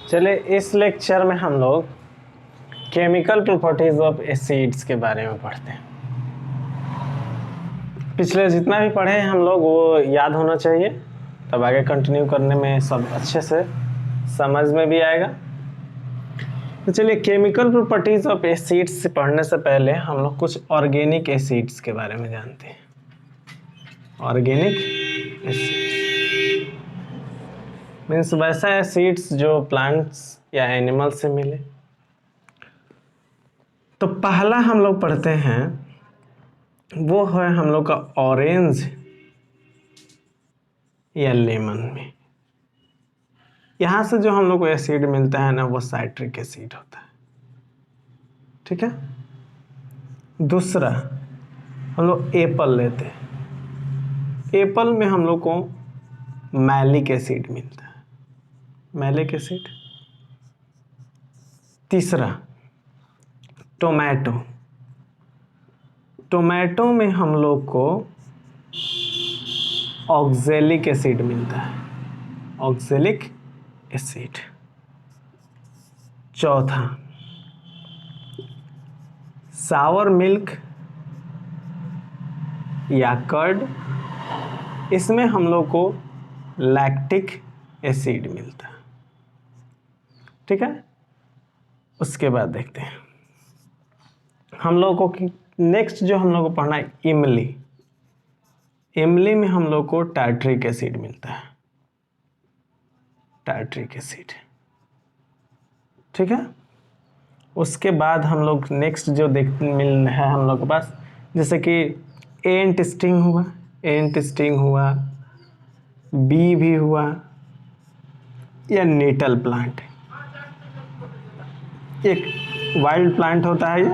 चलिए इस लेक्चर में हम लोग केमिकल प्रॉपर्टीज ऑफ एसिड्स के बारे में पढ़ते हैं। पिछले जितना भी पढ़े हैं हम लोग वो याद होना चाहिए, तब आगे कंटिन्यू करने में सब अच्छे से समझ में भी आएगा। तो चलिए केमिकल प्रॉपर्टीज ऑफ एसिड्स से पढ़ने से पहले हम लोग कुछ ऑर्गेनिक एसिड्स के बारे में जानते हैं। ऑर्गेनिक एसिड्स मीन्स वैसा एसिड्स जो प्लांट्स या एनिमल से मिले। तो पहला हम लोग पढ़ते हैं वो है हम लोग का ऑरेंज या लेमन में। यहां से जो हम लोग को एसिड मिलता है ना वो साइट्रिक एसिड होता है, ठीक है। दूसरा हम लोग एप्पल लेते हैं, एप्पल में हम लोग को मैलिक एसिड मिलता है, मैलिक एसिड। तीसरा टोमेटो, टोमेटो में हम लोग को ऑक्जेलिक एसिड मिलता है, ऑक्जेलिक एसिड। चौथा सावर मिल्क या कर्ड, इसमें हम लोग को लैक्टिक एसिड मिलता है, ठीक है। उसके बाद देखते हैं हम लोगों को नेक्स्ट जो हम लोग को पढ़ना है इमली। इमली में हम लोग को टार्ट्रिक एसिड मिलता है, टार्ट्रिक एसिड, ठीक है। उसके बाद हम लोग नेक्स्ट जो देखते मिल रहा है हम लोग के पास, जैसे कि एंट स्टिंग हुआ, एंट स्टिंग हुआ, बी भी हुआ, या नेटल प्लांट। एक वाइल्ड प्लांट होता है ये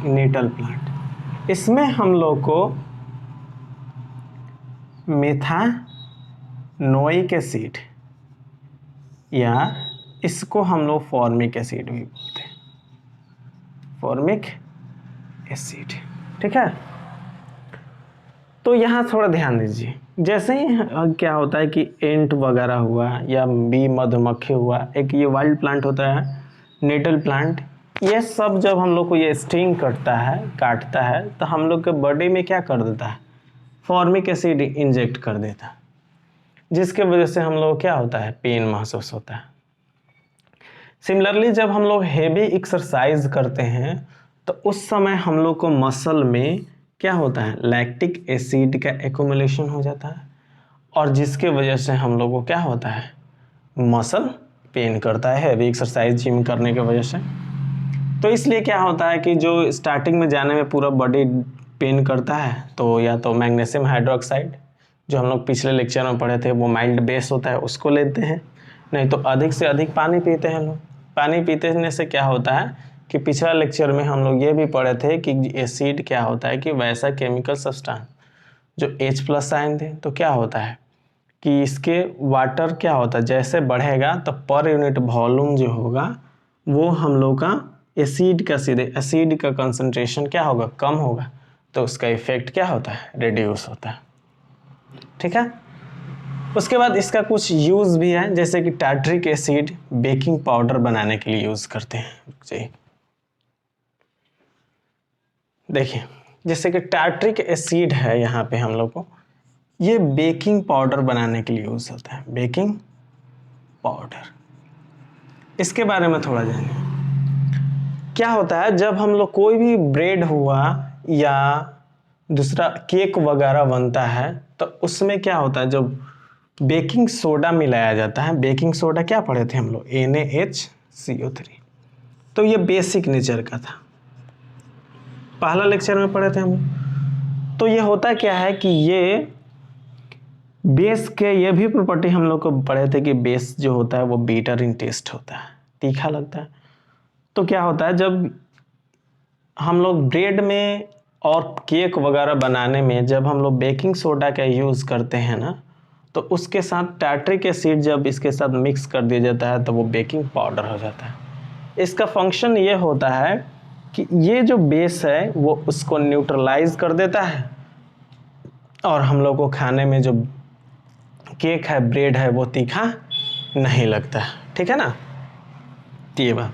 नेटल प्लांट। इसमें हम लोग को मेथानोइक एसिड या इसको हम लोग फॉर्मिक एसिड भी बोलते हैं, फॉर्मिक एसिड, ठीक है। तो यहाँ थोड़ा ध्यान दीजिए, जैसे ही क्या होता है कि एंट वगैरह हुआ या बी मधुमक्खी हुआ, एक ये वाइल्ड प्लांट होता है नेटल प्लांट, ये सब जब हम लोग को ये स्टिंग करता है, काटता है, तो हम लोग के बॉडी में क्या कर देता है, फॉर्मिक एसिड इंजेक्ट कर देता है, जिसके वजह से हम लोग क्या होता है, पेन महसूस होता है। सिमिलरली जब हम लोग हेवी एक्सरसाइज करते हैं तो उस समय हम लोग को मसल में क्या होता है, लैक्टिक एसिड का एक्युमुलेशन हो जाता है, और जिसके वजह से हम लोग को क्या होता है, मसल पेन करता है हेवी एक्सरसाइज जिम करने की वजह से। तो इसलिए क्या होता है कि जो स्टार्टिंग में जाने में पूरा बॉडी पेन करता है, तो या तो मैग्नीशियम हाइड्रोक्साइड जो हम लोग पिछले लेक्चर में पढ़े थे वो माइल्ड बेस होता है, उसको लेते हैं, नहीं तो अधिक से अधिक पानी पीते हैं लोग। पानी पीने से क्या होता है कि पिछला लेक्चर में हम लोग ये भी पढ़े थे कि एसिड क्या होता है कि वैसा केमिकल सब्सटेंस जो H+ आयन थे, तो क्या होता है कि इसके वाटर क्या होता है, जैसे बढ़ेगा तो पर यूनिट वॉल्यूम जो होगा वो हम लोग का एसिड का सीधे एसिड का कंसंट्रेशन क्या होगा, कम होगा, तो उसका इफेक्ट क्या होता है, रिड्यूस होता है, ठीक है। उसके बाद इसका कुछ यूज़ भी है, जैसे कि टार्ट्रिक एसिड बेकिंग पाउडर बनाने के लिए यूज़ करते हैं जी। देखिए जैसे कि टार्ट्रिक एसिड है यहाँ पे हम लोग को, ये बेकिंग पाउडर बनाने के लिए यूज़ होता है, बेकिंग पाउडर। इसके बारे में थोड़ा जानिए। क्या होता है जब हम लोग कोई भी ब्रेड हुआ या दूसरा केक वगैरह बनता है, तो उसमें क्या होता है, जब बेकिंग सोडा मिलाया जाता है, बेकिंग सोडा क्या पढ़े थे हम लोग, NaHCO3, तो ये बेसिक नेचर का था, पहला लेक्चर में पढ़े थे हम। तो ये होता क्या है कि ये बेस के ये भी प्रॉपर्टी हम लोग को पढ़े थे कि बेस जो होता है वो बीटर इन टेस्ट होता है, तीखा लगता है। तो क्या होता है जब हम लोग ब्रेड में और केक वगैरह बनाने में जब हम लोग बेकिंग सोडा का यूज़ करते हैं ना, तो उसके साथ टार्ट्रिक एसिड जब इसके साथ मिक्स कर दिया जाता है तो वो बेकिंग पाउडर हो जाता है। इसका फंक्शन ये होता है कि ये जो बेस है वो उसको न्यूट्रलाइज कर देता है, और हम लोग को खाने में जो केक है, ब्रेड है, वो तीखा नहीं लगता, ठीक है ना, ये बात।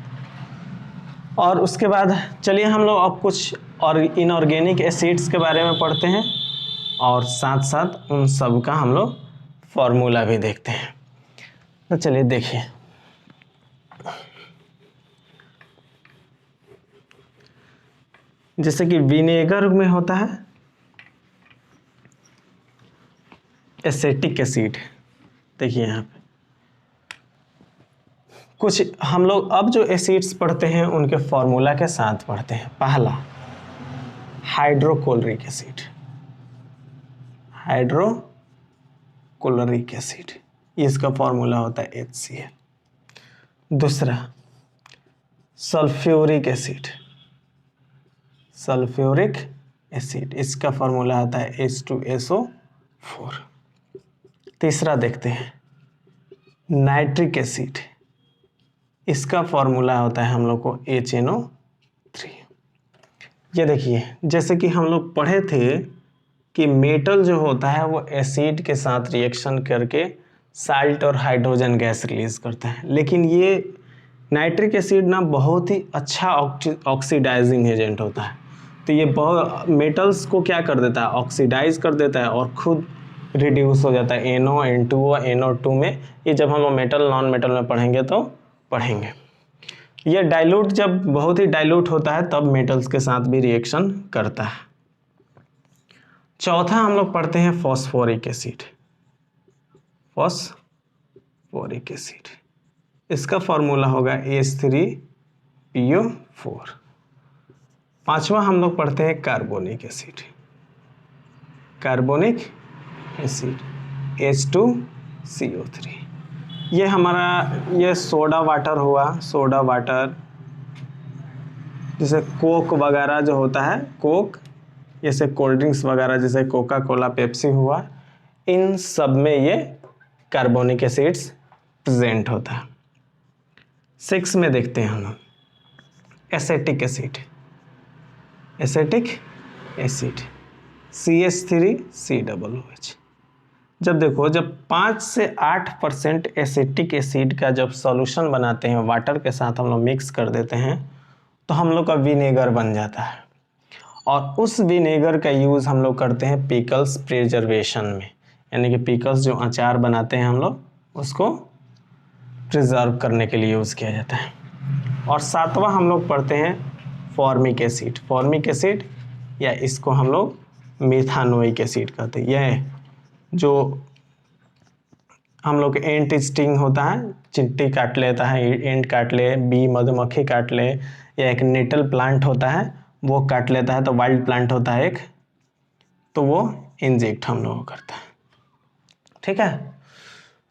और उसके बाद चलिए हम लोग अब कुछ और इनऑर्गेनिक एसिड्स के बारे में पढ़ते हैं और साथ साथ उन सब का हम लोग फॉर्मूला भी देखते हैं। तो चलिए देखिए, जैसे कि विनेगर में होता है एसेटिक एसिड। देखिए यहाँ पे कुछ हम लोग अब जो एसिड्स पढ़ते हैं उनके फॉर्मूला के साथ पढ़ते हैं। पहला हाइड्रोक्लोरिक एसिड, हाइड्रोक्लोरिक एसिड, इसका फॉर्मूला होता है HCl। दूसरा सल्फ्यूरिक एसिड, सल्फ्यूरिक एसिड, इसका फॉर्मूला आता है H2SO4। तीसरा देखते हैं नाइट्रिक एसिड, इसका फॉर्मूला होता है हम लोग को HNO3। ये देखिए, जैसे कि हम लोग पढ़े थे कि मेटल जो होता है वो एसिड के साथ रिएक्शन करके साल्ट और हाइड्रोजन गैस रिलीज करता है, लेकिन ये नाइट्रिक एसिड ना बहुत ही अच्छा ऑक्सीडाइजिंग एजेंट होता है। तो ये बहुत मेटल्स को क्या कर देता है, ऑक्सीडाइज कर देता है और खुद रिड्यूस हो जाता है NO N2 NO2 में। ये जब हम मेटल नॉन मेटल में पढ़ेंगे तो पढ़ेंगे। ये डाइल्यूट जब बहुत ही डाइल्यूट होता है तब मेटल्स के साथ भी रिएक्शन करता है। चौथा हम लोग पढ़ते हैं फॉस्फोरिक एसिड, फॉस्फोरिक एसिड, इसका फॉर्मूला होगा H3PO4। पांचवा हम लोग पढ़ते हैं carbonic acid, carbonic acid H2CO3। ये हमारा ये सोडा वाटर हुआ, सोडा वाटर, जैसे कोक वगैरह जो होता है, कोक, जैसे कोल्ड ड्रिंक्स वगैरह जैसे कोका कोला पेप्सी हुआ, इन सब में ये कार्बोनिक एसिड्स प्रेजेंट होता है। 6 में देखते हैं हम लोग acetic acid, acetic acid CH3COOH। जब देखो, जब 5 से 8% एसिटिक एसिड का जब सॉल्यूशन बनाते हैं वाटर के साथ हम लोग मिक्स कर देते हैं तो हम लोग का विनेगर बन जाता है। और उस विनेगर का यूज़ हम लोग करते हैं पिकल्स प्रिजर्वेशन में, यानी कि पिकल्स जो अचार बनाते हैं हम लोग उसको प्रिजर्व करने के लिए यूज़ किया जाता है। और सातवां हम लोग पढ़ते हैं फॉर्मिक एसिड, फॉर्मिक एसिड या इसको हम लोग मिथानोइक एसिड कहते हैं। यह जो हम लोग एंट स्टिंग होता है, चींटी काट लेता है, एंट काट ले, बी मधुमक्खी काट ले, या एक नेटल प्लांट होता है वो काट लेता है, तो वाइल्ड प्लांट होता है एक, तो वो इंजेक्ट हम लोग करता है, ठीक है।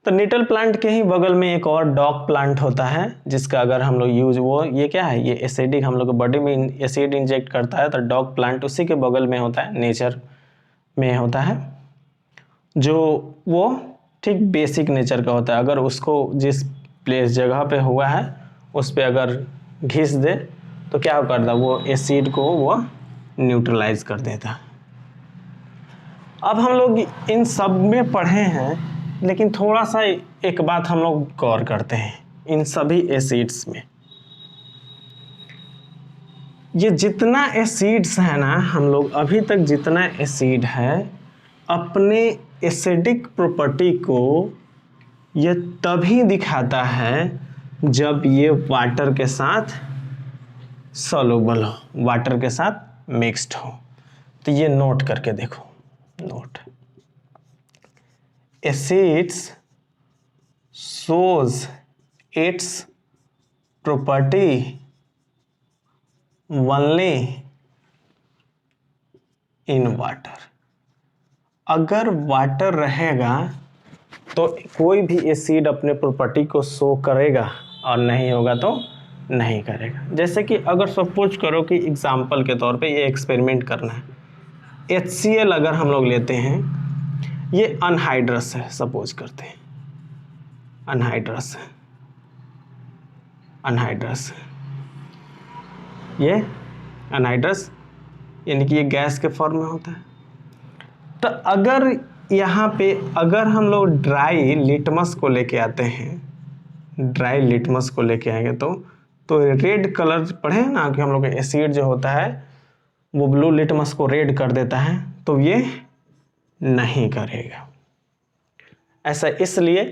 तो नेटल प्लांट के ही बगल में एक और डॉग प्लांट होता है जिसका अगर हम लोग यूज, वो ये क्या है, ये एसिडिक, हम लोग बॉडी में एसिड इंजेक्ट करता है, तो डॉग प्लांट उसी के बगल में होता है, नेचर में होता है, जो वो ठीक बेसिक नेचर का होता है। अगर उसको जिस प्लेस जगह पे हुआ है उस पे अगर घिस दे तो क्या करता है, वो एसिड को वो न्यूट्रलाइज कर देता है। अब हम लोग इन सब में पढ़े हैं, लेकिन थोड़ा सा एक बात हम लोग गौर करते हैं इन सभी एसिड्स में। ये जितना एसिड्स है ना, हम लोग अभी तक जितना एसिड है, अपने एसिडिक प्रॉपर्टी को ये तभी दिखाता है जब ये वाटर के साथ सॉल्युबल हो, वाटर के साथ मिक्स्ड हो। तो ये नोट करके देखो, note, acids shows its property only in water। अगर वाटर रहेगा तो कोई भी एसिड अपने प्रॉपर्टी को शो करेगा और नहीं होगा तो नहीं करेगा। जैसे कि अगर सपोज करो कि एग्जाम्पल के तौर पे ये एक्सपेरिमेंट करना है, HCl अगर हम लोग लेते हैं, ये अनहाइड्रस है, सपोज करते हैं अनहाइड्रस है, अनहाइड्रस, ये अनहाइड्रस यानी कि ये गैस के फॉर्म में होता है। तो अगर यहाँ पे अगर हम लोग ड्राई लिटमस को लेके आते हैं ड्राई लिटमस को लेके आएंगे तो रेड कलर पढ़े हैं ना कि हम लोग एसिड जो होता है वो ब्लू लिटमस को रेड कर देता है, तो ये नहीं करेगा। ऐसा इसलिए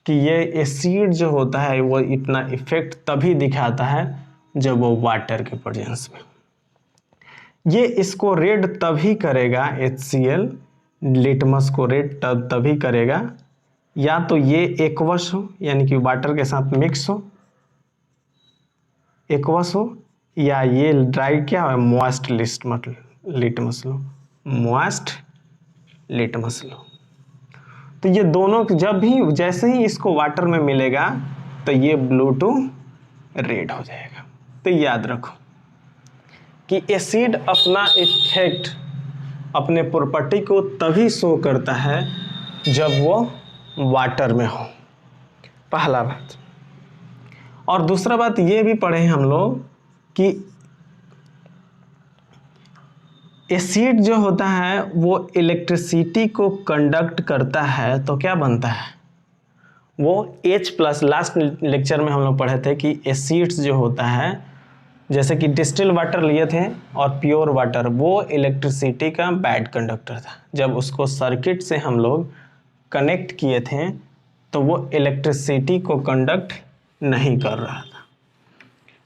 कि ये एसिड जो होता है वो इतना इफेक्ट तभी दिखाता है जब वो वाटर के प्रेजेंस में। ये इसको रेड तभी करेगा, HCl लिटमस को रेड तभी करेगा या तो ये एक्वस हो यानी कि वाटर के साथ मिक्स हो, एक्वस हो, या ये ड्राई क्या है मॉइस्ट लिटमस लो, मॉइस्ट लिटमस लो। तो ये दोनों जब भी जैसे ही इसको वाटर में मिलेगा तो ये ब्लू टू रेड हो जाएगा। तो याद रखो कि एसिड अपना इफेक्ट अपने प्रॉपर्टी को तभी शो करता है जब वो वाटर में हो, पहला बात। और दूसरा बात ये भी पढ़े हम लोग कि एसिड जो होता है वो इलेक्ट्रिसिटी को कंडक्ट करता है तो क्या बनता है वो H+। लास्ट लेक्चर में हम लोग पढ़े थे कि एसिड्स जो होता है जैसे कि डिस्टिल वाटर लिए थे और प्योर वाटर, वो इलेक्ट्रिसिटी का बैड कंडक्टर था। जब उसको सर्किट से हम लोग कनेक्ट किए थे तो वो इलेक्ट्रिसिटी को कंडक्ट नहीं कर रहा था,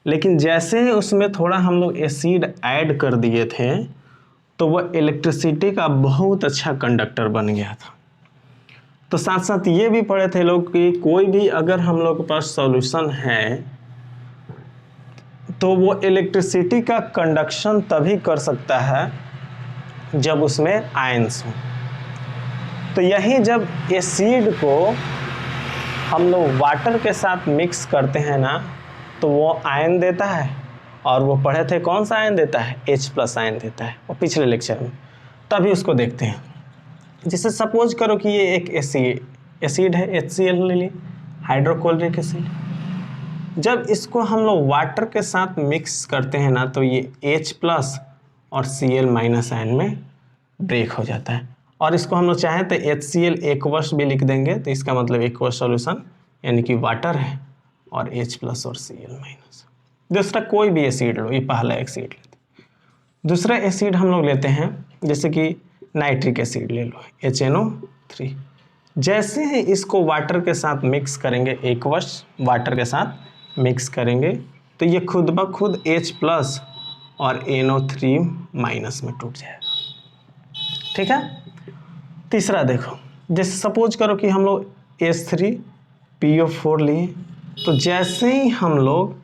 लेकिन जैसे ही उसमें थोड़ा हम लोग एसिड ऐड कर दिए थे तो वो इलेक्ट्रिसिटी का बहुत अच्छा कंडक्टर बन गया था। तो साथ साथ ये भी पढ़े थे लोग कि कोई भी अगर हम लोग के पास सॉल्यूशन है तो वो इलेक्ट्रिसिटी का कंडक्शन तभी कर सकता है जब उसमें आयंस हो। तो यही जब एसिड को हम लोग वाटर के साथ मिक्स करते हैं ना तो वो आयन देता है, और वो पढ़े थे कौन सा आयन देता है H+ आयन देता है वो पिछले लेक्चर में। तभी उसको देखते हैं। जैसे सपोज करो कि ये एक एसिड है, HCl ले लिए, हाइड्रोक्लोरिक एसिड। जब इसको हम लोग वाटर के साथ मिक्स करते हैं ना तो ये H+ और Cl- आयन में ब्रेक हो जाता है। और इसको हम लोग चाहें तो HCl एक्वस भी लिख देंगे, तो इसका मतलब एक्वस सॉल्यूशन यानी कि वाटर है और H+ और Cl-। दूसरा कोई भी एसिड लो, ये पहला एसिड लेते हैं। दूसरा एसिड हम लोग लेते हैं जैसे कि नाइट्रिक एसिड ले लो, HNO3। जैसे ही इसको वाटर के साथ मिक्स करेंगे, एक्वस वाटर के साथ मिक्स करेंगे तो ये खुद ब खुद H+ और NO3- में टूट जाएगा। ठीक है। तीसरा देखो, जैसे सपोज करो कि हम लोग H3PO4 लिए, तो जैसे ही हम लोग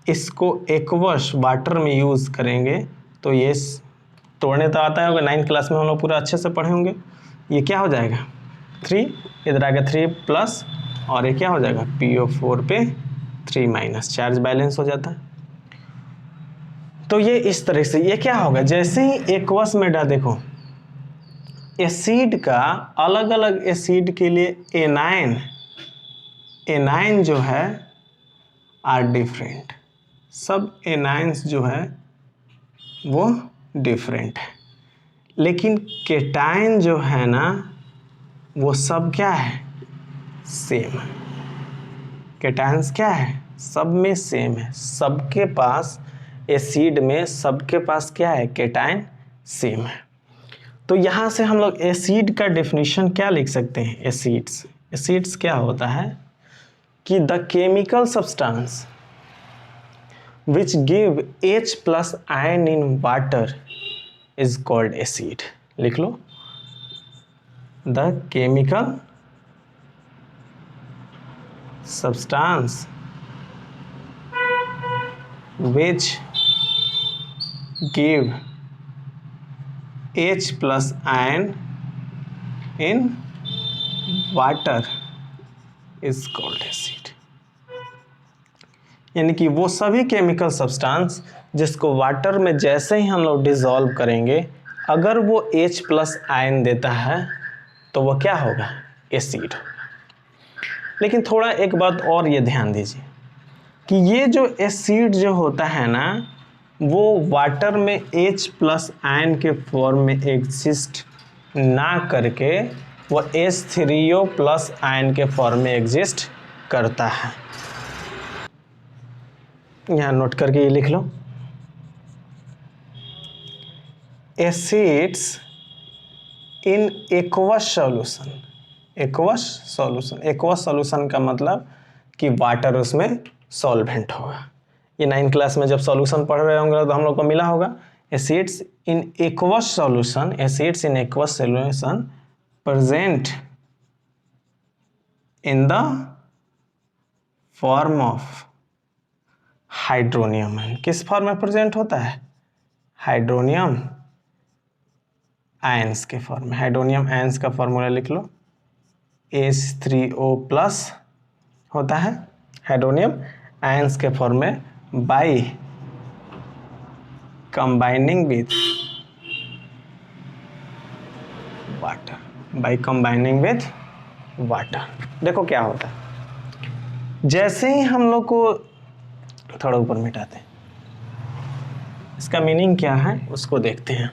इसको एक्वस वाटर में यूज़ करेंगे तो ये तोड़ने तो आता होगा, 9th क्लास में हम लोग पूरा अच्छे से पढ़े होंगे। ये क्या हो जाएगा 3, इधर आएगा 3+ और ये क्या हो जाएगा PO4 पे 3- चार्ज बैलेंस हो जाता है। तो ये इस तरह से ये क्या होगा, जैसे ही एक्वस में देखो एसिड का अलग अलग एसिड के लिए एनाइन जो है आर डिफरेंट, सब एनाइंस जो है वो डिफरेंट है, लेकिन केटाइन जो है ना वो सब क्या है सेम है। केटाइंस क्या है सब में सेम है, सबके पास एसिड में सबके पास क्या है केटाइन सेम है। तो यहाँ से हम लोग एसिड का डेफिनेशन क्या लिख सकते हैं, एसिड्स क्या होता है कि the chemical substance which give H+ ion in water is called acid। लिख लो, the chemical substance which give H+ ion in water is called acid। यानी कि वो सभी केमिकल सब्सटेंस जिसको वाटर में जैसे ही हम लोग डिसॉल्व करेंगे अगर वो H+ आयन देता है तो वो क्या होगा एसिड। लेकिन थोड़ा एक बात और ये ध्यान दीजिए कि ये जो एसिड जो होता है ना वो वाटर में H+ आयन के फॉर्म में एग्जिस्ट ना करके वो H3O+ आयन के फॉर्म में एग्जिस्ट करता है। यहाँ नोट करके ये लिख लो, acids in aqueous solution. Aqueous solution, aqueous solution का मतलब कि वाटर उसमें सॉल्वेंट होगा। ये 9th क्लास में जब सॉल्यूशन पढ़ रहे होंगे तो हम लोग को मिला होगा, acids in aqueous solution, acids in aqueous solution present in the form of hydronium. किस फॉर्म में प्रेजेंट होता है? हाइड्रोनियम आयंस के फॉर्म में। हाइड्रोनियम आयंस का फॉर्मूला लिख लो, H3O+ होता है हाइड्रोनियम आयंस के फॉर्म में by combining with water, by combining with water. देखो क्या होता है, जैसे ही हम लोग को थोड़ा ऊपर मिटाते हैं, इसका मीनिंग क्या है उसको देखते हैं।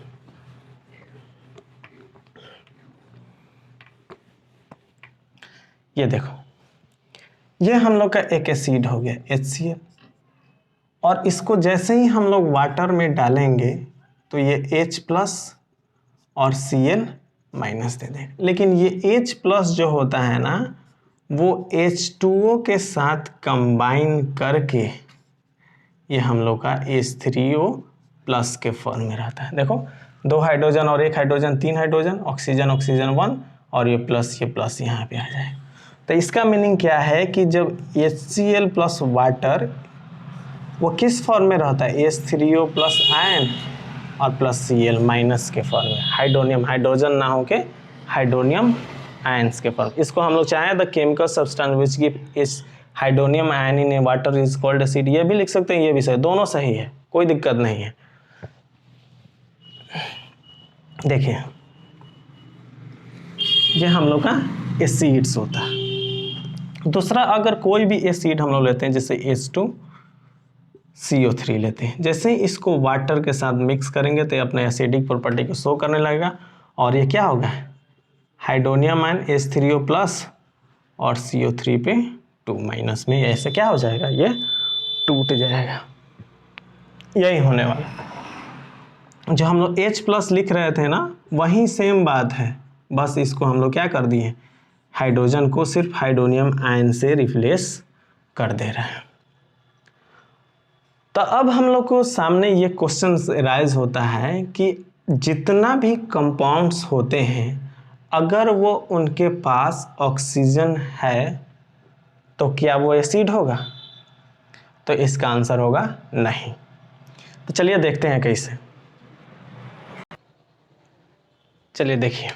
ये देखो, ये हम लोग का एक एसिड हो गया HCl, और इसको जैसे ही हम लोग वाटर में डालेंगे तो ये H+ और Cl- दे देगा। लेकिन ये H+ जो होता है ना, वो H2O के साथ कंबाइन करके ये हम लोग का H3O+ के फॉर्म में रहता है। देखो, 2 हाइड्रोजन और 1 हाइड्रोजन, 3 हाइड्रोजन, ऑक्सीजन ऑक्सीजन 1, और ये प्लस यहाँ पे आ जाएगा। तो इसका मीनिंग क्या है कि जब HCl+ वाटर वो किस फॉर्म में रहता है? H3O+ आयन और प्लस Cl- के फॉर्म में, हाइड्रोनियम, हाइड्रोजन ना होके हाइड्रोनियम आयंस के फॉर्म। इसको हम लोग चाहें the chemical substance which gives hydronium ion in a water is called acid, ये भी लिख सकते हैं, ये भी सही, दोनों सही है, कोई दिक्कत नहीं है। देखिए, ये हम लोग का एसिड्स होता है। दूसरा, अगर कोई भी एसिड हम लोग लेते हैं, जैसे H2CO3 लेते हैं, जैसे ही इसको वाटर के साथ मिक्स करेंगे तो ये अपने एसिडिक प्रॉपर्टी को शो करने लगेगा, और ये क्या होगा? हाइड्रोनियम आयन H3O+ और CO3 पे 2- में ऐसे क्या हो जाएगा? ये टूट जाएगा। यही होने वाला। जो हम लोग H+ लिख रहे थे ना, वही सेम बात है, बस इसको हम लोग क्या कर दिए? हाइड्रोजन को सिर्फ हाइड्रोनियम आयन से रिप्लेस कर दे रहे हैं। तो अब हम लोग को सामने ये क्वेश्चन राइज होता है कि जितना भी कंपाउंड्स होते हैं, अगर वो उनके पास ऑक्सीजन है तो क्या वो एसिड होगा? तो इसका आंसर होगा नहीं। तो चलिए देखते हैं कैसे। चलिए देखिए,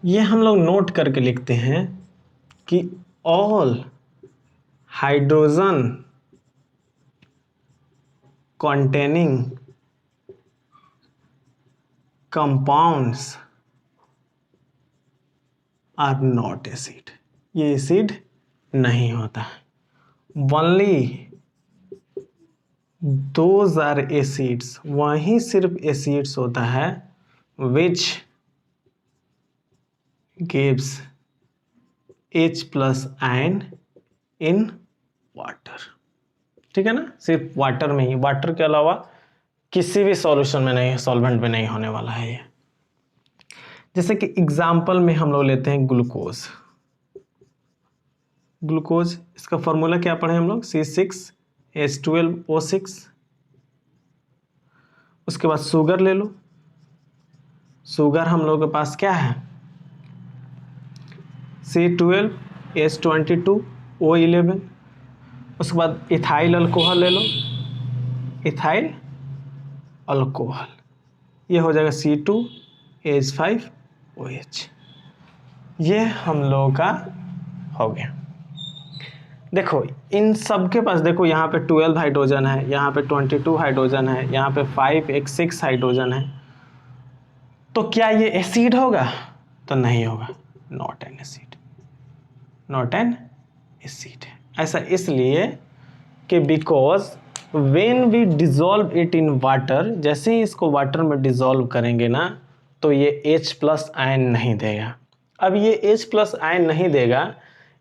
ये हम लोग नोट करके लिखते हैं कि all hydrogen containing compounds are not acid, ये एसिड नहीं होता है। Only those are acids, वही सिर्फ एसिड्स होता है which gives H+ ion in water। ठीक है ना, सिर्फ वाटर में ही, वाटर के अलावा किसी भी सॉल्यूशन में नहीं, सॉल्वेंट में नहीं होने वाला है ये। जैसे कि एग्जाम्पल में हम लोग लेते हैं ग्लूकोज। ग्लूकोज, इसका फॉर्मूला क्या पढ़े हम लोग? C6H12O6। उसके बाद शुगर ले लो, शुगर हम लोग के पास क्या है? C12H22O11। उसके बाद इथाइल अल्कोहल ले लो, इथाइल अल्कोहल, ये हो जाएगा C2H5OH। ये हम लोगों का हो गया। देखो, इन सब के पास देखो, यहाँ पे 12 हाइड्रोजन है, यहाँ पे 22 हाइड्रोजन है, यहाँ पे 6 हाइड्रोजन है। तो क्या ये एसिड होगा? तो नहीं होगा, not an acid, not an acid. ऐसा इसलिए कि because when we dissolve it in water, जैसे ही इसको वाटर में डिजोल्व करेंगे ना, तो ये H+ आयन नहीं देगा। अब ये H+ आयन नहीं देगा,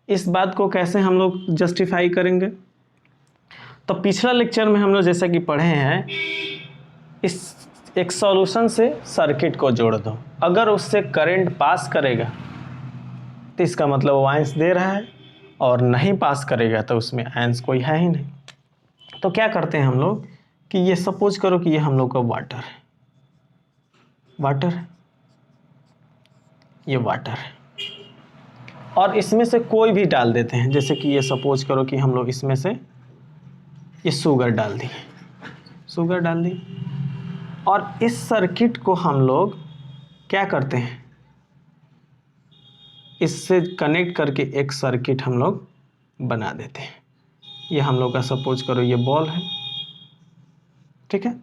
इस बात को कैसे हम लोग जस्टिफाई करेंगे? तो तो पिछला लेक्चर में हम लोग जैसा कि पढ़े हैं, इस एक सॉल्यूशन से सर्किट को जोड़ दो, अगर उससे करंट पास करेगा तो इसका मतलब वो आयंस दे रहा है, और नहीं पास करेगा तो उसमें आयंस कोई है ही नहीं। तो क्या करते हैं हम लोग कि ये सपोज करो कि ये हम लोग का वाटर है, वाटर, ये वाटर है, और इसमें से कोई भी डाल देते हैं, जैसे कि ये सपोज करो कि हम लोग इसमें से ये शुगर डाल दिए, शुगर डाल दी, और इस सर्किट को हम लोग क्या करते हैं, इससे कनेक्ट करके एक सर्किट हम लोग बना देते हैं। ये हम लोग का सपोज करो ये बॉल है, ठीक है,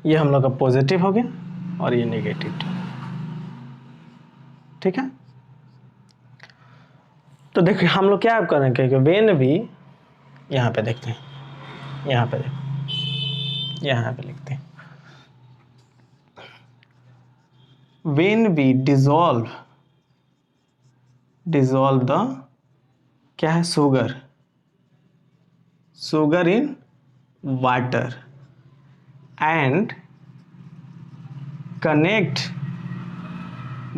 ये हम लोग का पॉजिटिव हो गया और ये नेगेटिव, ठीक है। तो देखिए हम लोग क्या करेंगे कि वेन भी, यहाँ पे देखते हैं, यहाँ पे देखते, यहाँ पे लिखते हैं, वेन भी डिजॉल्व द, क्या है, sugar, sugar in water and connect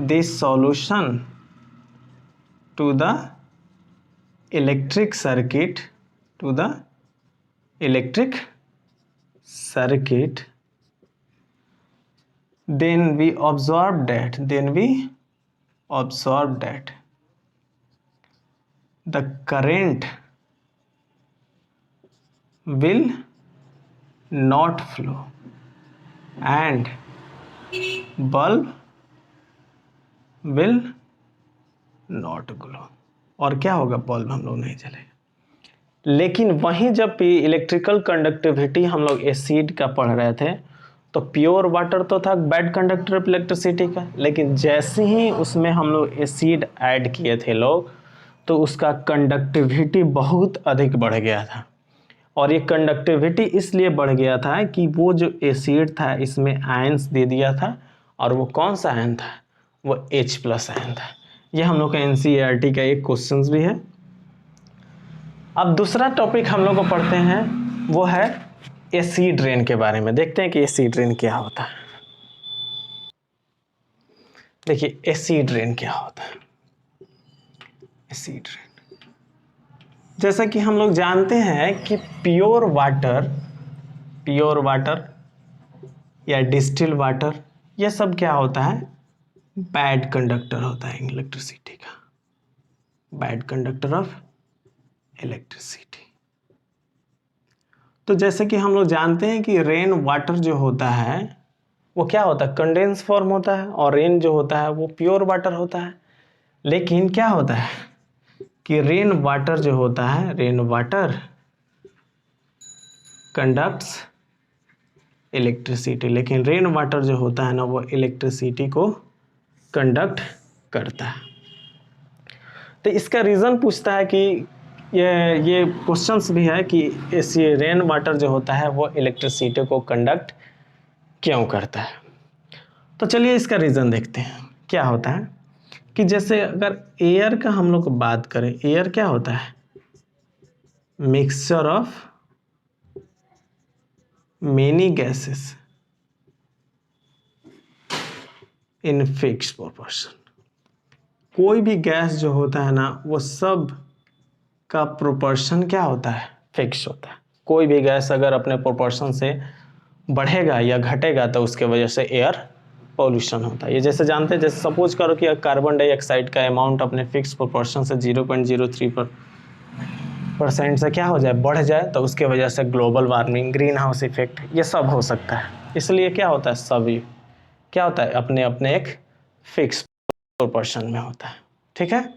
this solution to the electric circuit, then we observe that the current will not flow and bulb will not glow, और क्या होगा, बल्ब हम लोग नहीं जलेगा। लेकिन वहीं जब इलेक्ट्रिकल कंडक्टिविटी हम लोग एसिड का पढ़ रहे थे तो प्योर वाटर तो था बैड कंडक्टर ऑफ इलेक्ट्रिसिटी का, लेकिन जैसे ही उसमें हम लोग एसिड ऐड किए थे लोग तो उसका कंडक्टिविटी बहुत अधिक बढ़ गया था, और ये कंडक्टिविटी इसलिए बढ़ गया था कि वो जो एसिड था इसमें आयंस दे दिया था, और वो कौन सा आयन था, वो H+ आयन था। ये हम लोग का NCERT का एक क्वेश्चन भी है। अब दूसरा टॉपिक हम लोग को पढ़ते हैं, वो है एसिड रेन के बारे में। देखते हैं कि एसिड रेन क्या होता है। देखिए एसिड रेन क्या होता है। एसिड रेन जैसा कि हम लोग जानते हैं कि प्योर वाटर या डिस्टिल वाटर, ये सब क्या होता है, बैड कंडक्टर होता है इलेक्ट्रिसिटी का, बैड कंडक्टर ऑफ इलेक्ट्रिसिटी। तो जैसे कि हम लोग जानते हैं कि रेन वाटर जो होता है वो क्या होता है, कंडेंस फॉर्म होता है, और रेन जो होता है वो प्योर वाटर होता है। लेकिन क्या होता है कि रेन वाटर जो होता है, रेन वाटर कंडक्ट्स इलेक्ट्रिसिटी, लेकिन रेन वाटर जो होता है ना वो इलेक्ट्रिसिटी को कंडक्ट करता है। तो इसका रीज़न पूछता है कि ये क्वेश्चंस भी है कि इस रेन वाटर जो होता है वो इलेक्ट्रिसिटी को कंडक्ट क्यों करता है। तो चलिए इसका रीज़न देखते हैं। क्या होता है कि जैसे अगर एयर का हम लोग बात करें, एयर क्या होता है, mixture of many gases in fix proportion. कोई भी गैस जो होता है ना वो सब का प्रोपोर्शन क्या होता है, फिक्स होता है। कोई भी गैस अगर अपने प्रोपोर्शन से बढ़ेगा या घटेगा तो उसके वजह से एयर पॉल्यूशन होता है। ये जैसे जानते हैं, जैसे सपोज करो कि कार्बन डाइऑक्साइड का अमाउंट अपने फिक्स प्रोपोर्शन से 0.03% से क्या हो जाए, बढ़ जाए, तो उसके वजह से global warming, green house effect, ये सब हो सकता है। इसलिए क्या होता है, सभी क्या होता है, अपने अपने एक फिक्स प्रोपोर्शन में होता है। ठीक है,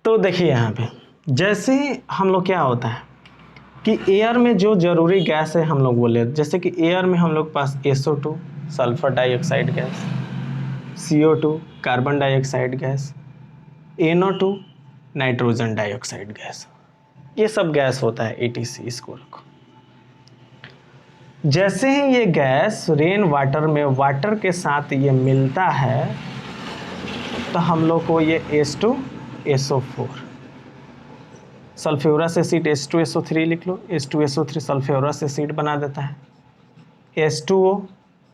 तो देखिए यहाँ पे जैसे हम लोग क्या होता है कि एयर में जो जरूरी गैस है हम लोग बोले, जैसे कि एयर में हम लोग पास SO2 sulphur dioxide gas, CO2 carbon dioxide gas, NO2 nitrogen dioxide gas, ये सब गैस होता है ATC। इसको रखो। जैसे ही ये गैस रेन वाटर में वाटर के साथ ये मिलता है तो हम लोग को ये H2SO4 सल्फ्यूरस एसिड H2SO3 लिख लो, H2SO3 सल्फ्यूरस एसिड बना देता है। H2O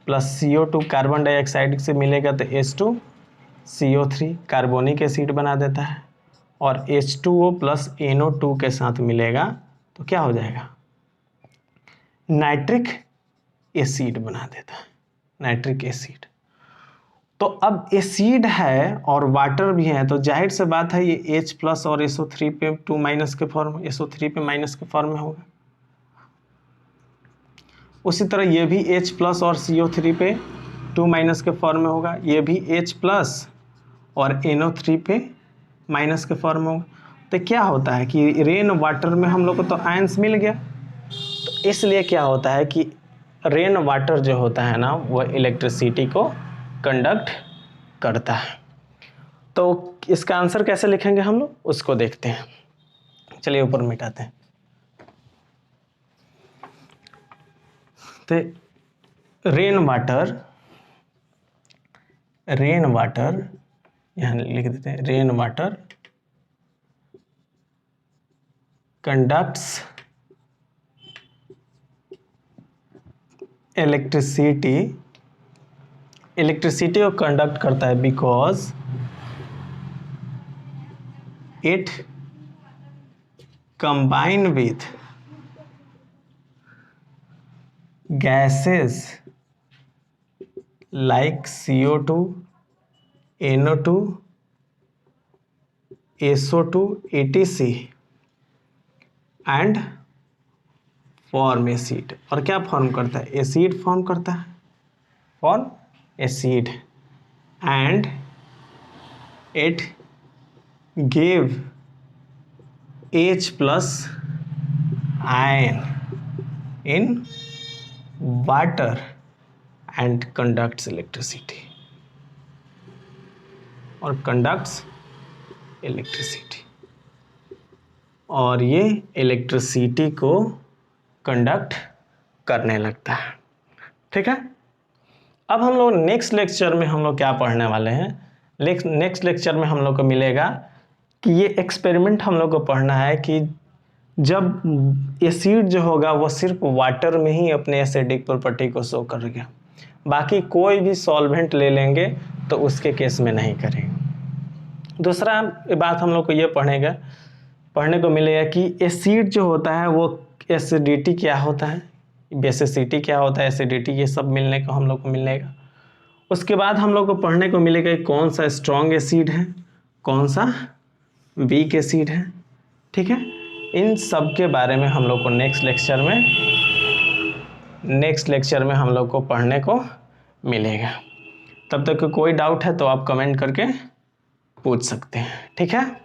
plus CO2 carbon dioxide से मिलेगा तो H2CO3 कार्बोनिक एसिड बना देता है, और H2O प्लस NO2 के साथ मिलेगा तो क्या हो जाएगा, नाइट्रिक एसिड बना देता है, नाइट्रिक एसिड। तो अब एसिड है और वाटर भी है, तो जाहिर से बात है ये H प्लस और SO3 पे 2 माइनस के फॉर्म, SO3 पे माइनस के फॉर्म में होगा। उसी तरह ये भी H प्लस और CO3 पे 2 माइनस के फॉर्म में होगा, ये भी H प्लस और NO3 पे माइनस के फॉर्म में होगा। तो क्या होता है कि रेन वाटर में हम लोग को तो आयंस मिल गया, तो इसलिए क्या होता है कि रेन वाटर जो होता है ना वो इलेक्ट्रिसिटी को कंडक्ट करता है। तो इसका आंसर कैसे लिखेंगे हम लोग उसको देखते हैं। चलिए ऊपर मिटाते हैं। तो रेन वाटर यहाँ लिख देते हैं, रेन वाटर कंडक्ट्स इलेक्ट्रिसिटी को कंडक्ट करता है because it combine with gases like CO2, NO2, SO2, etc. and form acid। और क्या फॉर्म करता है, एसिड फॉर्म करता है, form acid, and it give H plus ion in water and conducts electricity, और कंडक्ट्स इलेक्ट्रिसिटी, और ये electricity को कंडक्ट करने लगता है। ठीक है, अब हम लोग नेक्स्ट लेक्चर में हम लोग क्या पढ़ने वाले हैं, नेक्स्ट लेक्चर में हम लोग को मिलेगा कि ये एक्सपेरिमेंट हम लोग को पढ़ना है कि जब एसिड जो होगा वो सिर्फ वाटर में ही अपने एसिडिक प्रॉपर्टी को शो कर गया, बाकी कोई भी सॉल्वेंट ले लेंगे तो उसके केस में नहीं करेंगे। दूसरा बात हम लोग को ये पढ़ने को मिलेगा कि एसिड जो होता है वो एसिडिटी क्या होता है, बेसिसिटी क्या होता है, एसिडिटी, ये सब मिलने को हम लोग को मिलेगा। उसके बाद हम लोग को पढ़ने को मिलेगा कि कौन सा स्ट्रॉन्ग एसिड है, कौन सा वीक एसिड है। ठीक है, इन सब के बारे में हम लोग को नेक्स्ट लेक्चर में हम लोग को पढ़ने को मिलेगा। तब तक कोई डाउट है तो आप कमेंट करके पूछ सकते हैं। ठीक है।